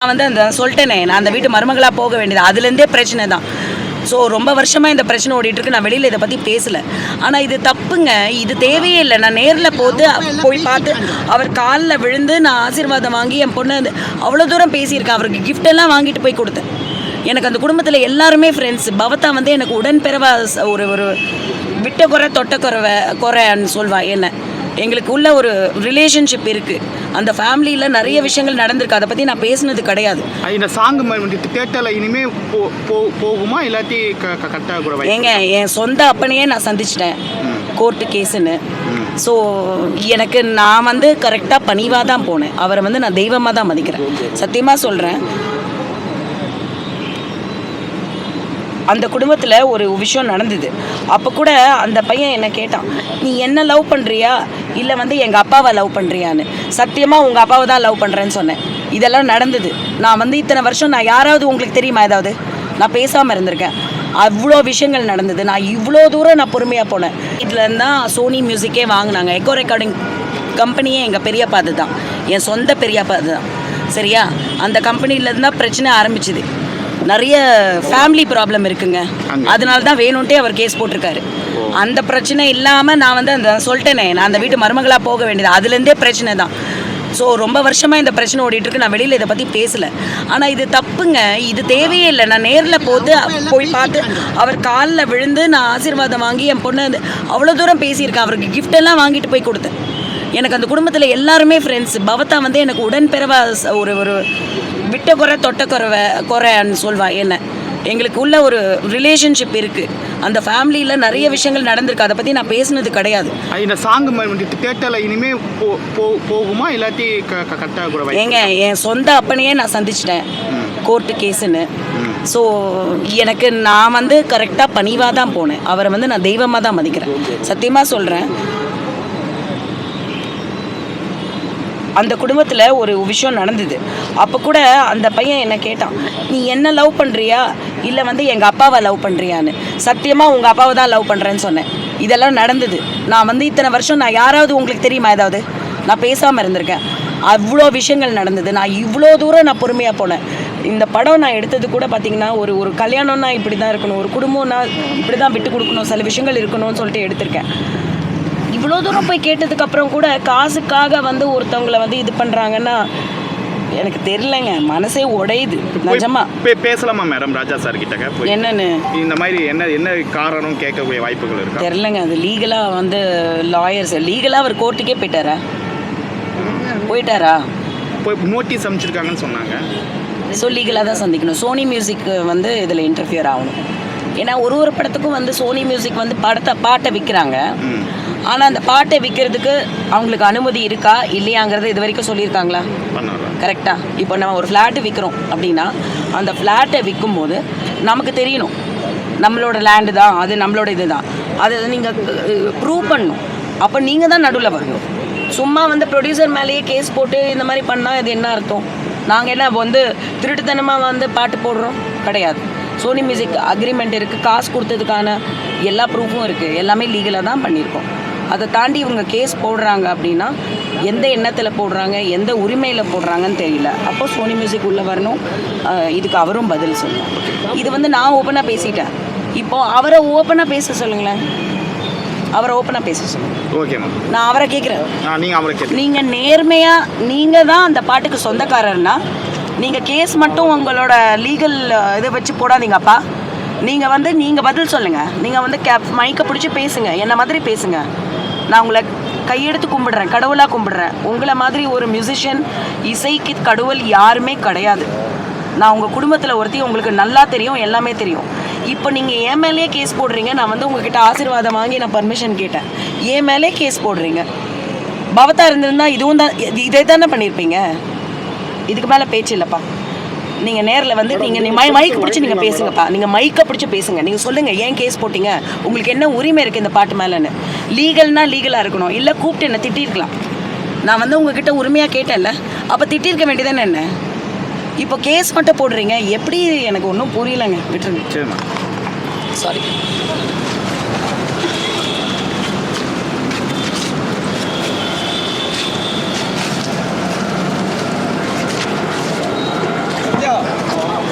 நான் வந்து அந்த சொல்லிட்டேனே, நான் அந்த வீட்டு மருமகளாக போக வேண்டியது அதுலேருந்தே பிரச்சனை தான். ஸோ ரொம்ப வருஷமாக இந்த பிரச்சனை ஓடிட்டுருக்கு. நான் வெளியில் இதை பற்றி பேசலை. ஆனால் இது தப்புங்க. இது தேவையே இல்லை. நான் நேரில் போய் பார்த்து அவர் காலில் விழுந்து நான் ஆசீர்வாதம் வாங்கி என் பொண்ணு அவ்வளோ தூரம் பேசியிருக்கேன். அவருக்கு கிஃப்டெல்லாம் வாங்கிட்டு போய் கொடுத்தேன். எனக்கு அந்த குடும்பத்தில் எல்லாருமே ஃப்ரெண்ட்ஸ். பவத்தா வந்து எனக்கு உடன்பிறவா ஒரு விட்ட குறை தொட்ட குறைன்னு சொல்வா. என்ன எங்களுக்கு உள்ள ஒரு ரிலேஷன்ஷிப் இருக்குது. அந்த ஃபேமிலியில் நிறைய விஷயங்கள் நடந்திருக்கு. அதை பற்றி நான் பேசுனது கிடையாது. இந்த சாங் தேட்டரில் இனிமே போகுமா இல்லாட்டி கட்டாக கூட? ஏங்க, என் சொந்த அப்பனையே நான் சந்திச்சிட்டேன் கோர்ட்டு கேஸுன்னு. ஸோ எனக்கு நான் வந்து கரெக்டாக பணிவாக தான் போனேன். அவரை வந்து நான் தெய்வமாக தான் மதிக்கிறேன். சத்தியமாக சொல்கிறேன். அந்த குடும்பத்தில் ஒரு விஷயம் நடந்தது. அப்போ கூட அந்த பையன் என்ன கேட்டான், நீ என்ன லவ் பண்ணுறியா இல்லை வந்து எங்கள் அப்பாவை லவ் பண்ணுறியான்னு. சத்தியமாக உங்கள் அப்பாவை தான் லவ் பண்ணுறேன்னு சொன்னேன். இதெல்லாம் நடந்தது. நான் வந்து இத்தனை வருஷம் நான் யாராவது உங்களுக்கு தெரியுமா ஏதாவது நான் பேசாமல் இருந்திருக்கேன். அவ்வளோ விஷயங்கள் நடந்தது. நான் இவ்வளோ தூரம் நான் பொறுமையாக போனேன். இதில் இருந்தால் சோனி மியூசிக்கே வாங்கினாங்க. எக்கோ ரெக்கார்டிங் கம்பெனியே எங்கள் பெரியப்பா அது தான், என் சொந்த பெரியப்பா அது தான். சரியா? அந்த கம்பெனியிலேருந்து தான் பிரச்சனை ஆரம்பிச்சுது. நிறைய ஃபேமிலி ப்ராப்ளம் இருக்குங்க. அதனால தான் வேணும்ட்டே அவர் கேஸ் போட்டிருக்காரு. அந்த பிரச்சனை இல்லாமல் நான் வந்து அந்த சொல்லிட்டேனே, நான் அந்த வீட்டு மருமகளாக போக வேண்டியது அதுலேருந்தே பிரச்சனை தான். ஸோ ரொம்ப வருஷமாக இந்த பிரச்சனை ஓடிட்டுருக்கு. நான் வெளியில் இதை பற்றி பேசலை. ஆனால் இது தப்புங்க. இது தேவையே இல்லை. நான் நேரில் போய் பார்த்து அவர் காலில் விழுந்து நான் ஆசீர்வாதம் வாங்கி என் பொண்ணு அவ்வளோ தூரம் பேசியிருக்கேன். அவருக்கு கிஃப்டெல்லாம் வாங்கிட்டு போய் கொடுத்தேன். எனக்கு அந்த குடும்பத்தில் எல்லாருமே ஃப்ரெண்ட்ஸ். பவத்தா வந்து எனக்கு உடன்பிறவா ஒரு விட்ட குறை தொட்ட குறைன்னு சொல்வா. என்ன எங்களுக்கு உள்ள ஒரு ரிலேஷன்ஷிப் இருக்குது. அந்த ஃபேமிலியில் நிறைய விஷயங்கள் நடந்திருக்கு. அதை பற்றி நான் பேசுனது கிடையாது. இந்த சாங் தேட்டரில் இனிமே போகுமா இல்லாட்டி கட்டாக கூட? ஏங்க, என் சொந்த அப்பனையே நான் சந்திச்சிட்டேன் கோர்ட்டு கேஸுன்னு. ஸோ எனக்கு நான் வந்து கரெக்டாக பணிவாக தான் போனேன். அவரை வந்து நான் தெய்வமாக தான் மதிக்கிறேன். சத்தியமாக சொல்கிறேன். அந்த குடும்பத்தில் ஒரு விஷயம் நடந்தது. அப்போ கூட அந்த பையன் என்ன கேட்டான், நீ என்ன லவ் பண்ணுறியா இல்லை வந்து எங்கள் அப்பாவை லவ் பண்ணுறியான்னு. சத்தியமாக உங்கள் அப்பாவை தான் லவ் பண்ணுறேன்னு சொன்னேன். இதெல்லாம் நடந்தது. நான் வந்து இத்தனை வருஷம் நான் யாராவது உங்களுக்கு தெரியுமா ஏதாவது நான் பேசாமல் இருந்திருக்கேன். அவ்வளோ விஷயங்கள் நடந்தது. நான் இவ்வளோ தூரம் நான் பொறுமையாக போனேன். இந்த படம் நான் எடுத்தது கூட பார்த்திங்கன்னா ஒரு கல்யாணம்னா இப்படி தான் இருக்கணும், ஒரு குடும்பம்னா இப்படி தான் விட்டு கொடுக்கணும், சில விஷயங்கள் இருக்கணும்னு சொல்லிட்டு எடுத்திருக்கேன். இவ்வளோ தூரம் போய் கேட்டதுக்கப்புறம் கூட காசுக்காக வந்து ஒருத்தவங்களை வந்து இது பண்ணுறாங்கன்னா எனக்கு தெரியலங்க. மனசே உடையுது நிஜமா. பேசலாமா மேடம் ராஜா சார் கிட்ட? என்னன்னு இந்த மாதிரி என்ன காரணம் கேட்கக்கூடிய வாய்ப்புகள் இருக்கு? தெரியலங்க. அது லீகலாக வந்து லாயர்ஸ் லீகலாக அவர் கோர்ட்டுக்கே போயிட்டாரா போய் நோட்டீஸ் அமைச்சிருக்காங்கன்னு சொன்னாங்க. ஸோ லீகலாக தான் சந்திக்கணும். சோனி மியூசிக் வந்து இதில் இன்டர்ஃபியர் ஆகணும். ஏன்னா ஒரு படத்துக்கும் வந்து சோனி மியூசிக் வந்து பாட்டை விற்கிறாங்க. ஆனால் அந்த பாட்டை விற்கிறதுக்கு அவங்களுக்கு அனுமதி இருக்கா இல்லையாங்கிறத இது வரைக்கும் சொல்லியிருக்காங்களா? கரெக்டாக. இப்போ நம்ம ஒரு ஃப்ளாட்டு விற்கிறோம் அப்படின்னா அந்த ஃப்ளாட்டை விற்கும்போது நமக்கு தெரியணும் நம்மளோட லேண்டு தான், அது நம்மளோட இது தான், அதை நீங்கள் ப்ரூவ் பண்ணணும். அப்போ நீங்கள் தான் நடுவில் வரணும். சும்மா வந்து ப்ரொடியூசர் மேலேயே கேஸ் போட்டு இந்த மாதிரி பண்ணால் இது என்ன அர்த்தம்? நாங்கள் என்ன வந்து திருட்டுத்தனமாக வந்து பாட்டு போடுறோம்? கிடையாது. சோனி மியூசிக் அக்ரிமெண்ட் இருக்குது, காசு கொடுத்ததுக்கான எல்லா ப்ரூஃபும் இருக்குது, எல்லாமே லீகலாக தான் பண்ணியிருக்கோம். அதை தாண்டி இவங்க கேஸ் போடுறாங்க அப்படின்னா எந்த எண்ணத்தில் போடுறாங்க, எந்த உரிமையில் போடுறாங்கன்னு தெரியல. அப்போ சோனி மியூசிக் உள்ளே வரணும். இதுக்கு அவரும் பதில் சொல்லணும். இது வந்து நான் ஓப்பனாக பேசிட்டேன். இப்போது அவரை ஓப்பனாக பேச சொல்லுங்களேன். அவரை ஓப்பனாக பேச சொல்லுங்கள். Okay ma'am. நான் அவரை கேட்குறேன். நீங்கள் நேர்மையாக நீங்கள் தான் அந்த பாட்டுக்கு சொந்தக்காரர்னா நீங்கள் கேஸ் மட்டும் உங்களோட லீகல் இதை வச்சு போடாதீங்கப்பா. நீங்கள் பதில் சொல்லுங்கள். நீங்கள் வந்து மைக்கை பிடிச்சி பேசுங்க, என்ன மாதிரி பேசுங்க. நான் உங்களை கையெடுத்து கும்பிடுறேன், கடவுளாக கும்பிடுறேன். உங்களை மாதிரி ஒரு மியூசிஷியன், இசைக்கு கடவுள் யாருமே கிடையாது. நான் உங்கள் குடும்பத்தில் ஒருத்தி, உங்களுக்கு நல்லா தெரியும், எல்லாமே தெரியும். இப்போ நீங்கள் என் மேலேயே கேஸ் போடுறீங்க. நான் வந்து உங்ககிட்ட ஆசீர்வாதம் வாங்கி நான் பர்மிஷன் கேட்டேன். என் மேலே கேஸ் போடுறீங்க. பவத்தா இருந்திருந்தால் இதுவும் தான் இதே தானே பண்ணியிருப்பீங்க. இதுக்கு மேலே பேச்சு இல்லைப்பா. நீங்கள் நேரில் வந்து நீங்கள் மைக்கை பிடிச்சி நீங்கள் பேசுங்கப்பா. நீங்கள் மைக்கை பிடிச்சி பேசுங்க. நீங்கள் சொல்லுங்கள் ஏன் கேஸ் போட்டிங்க, உங்களுக்கு என்ன உரிமை இருக்குது இந்த பாட்டு மேலேன்னு. லீகல்னா லீகலாக இருக்கணும். இல்லை கூப்பிட்டு என்ன திட்டிருக்கலாம். நான் வந்து உங்ககிட்ட உரிமையாக கேட்டேன்ல, அப்போ திட்டிருக்க வேண்டியதானே என்ன? இப்போ கேஸ் மட்டும் போடுறீங்க எப்படி? எனக்கு ஒன்றும் புரியலைங்க. விட்டுருங்க. சரிம்மா. சாரி.